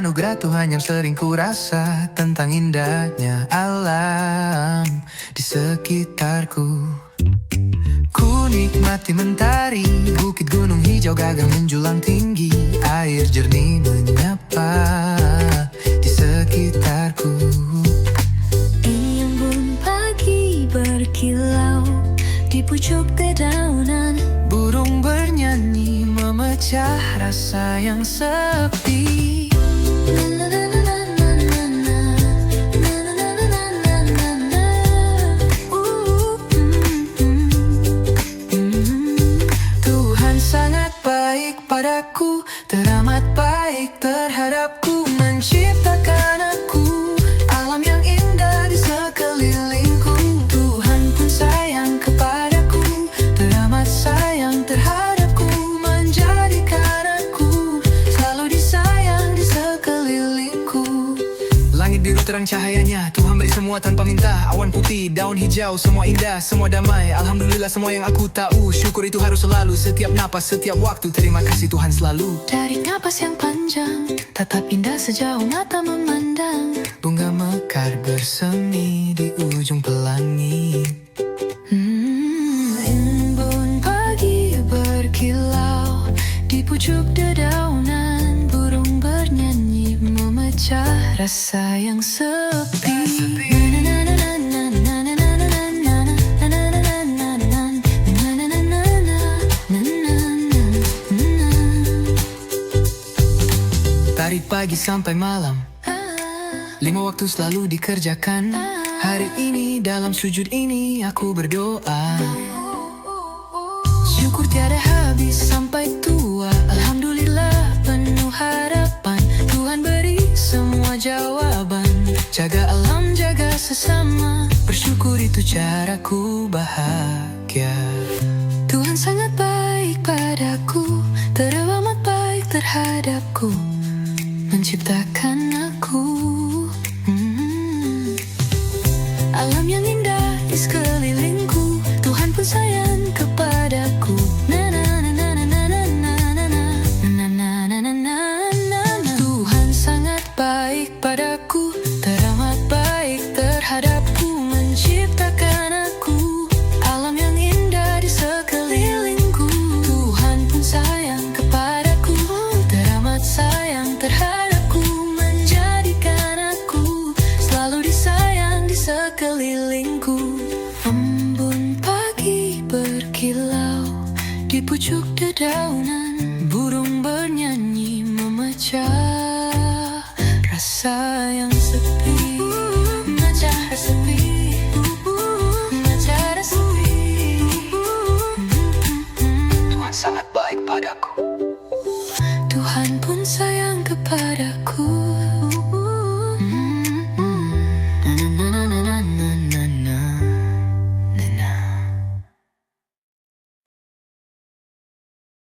anugerah Tuhan yang sering ku rasa tentang indahnya alam di sekitarku. Ku nikmati mentari, bukit gunung hijau gagah menjulang tinggi, air jernih menyapa di sekitarku. Embun pagi berkilau di pucuk dedaunan, Burung bernyanyi memecah rasa yang sepi. Tuhan sangat baik padaku, teramat baik terhadapku, menciptakan aku, alam yang indah di sekelilingku. Tuhan pun sayang kepadaku, teramat sayang terhadapku, menjadikan aku selalu disayang di sekelilingku. Langit biru terang cahayanya, Tuhan beri semua tanpa minta. Awan putih, daun hijau, semua indah, semua damai. Alhamdulillah semua yang aku tahu, syukur itu harus selalu. Setiap napas, setiap waktu, terima kasih Tuhan selalu. Dari napas yang panjang, tatap indah sejauh mata memandang. Bunga mekar bersemi di ujung pelangi. Embun pagi berkilau di pucuk dedaunan, burung bernyanyi memecah rasa yang sepi. Dari pagi sampai malam, 5 waktu selalu dikerjakan. Hari ini dalam sujud ini aku berdoa, syukur tiada habis sampai tua. Alhamdulillah penuh harapan, Tuhan beri semua jawaban. Jaga alam, jaga sesama, bersyukur itu caraku bahagia. Tuhan sangat baik padaku, teramat baik terhadapku, menciptakan aku. Alam yang indah di sekelilingku, Tuhan pun sayang kepadaku. Tuhan sangat baik padaku, teramat baik terhadapku, menciptakan aku, alam yang indah di sekelilingku. Tuhan pun sayang kepadaku, teramat sayang terhadapku, menjadikan aku selalu disayang di sekelilingku. Embun pagi berkilau di pucuk dedaunan, burung bernyanyi memecah rasa yang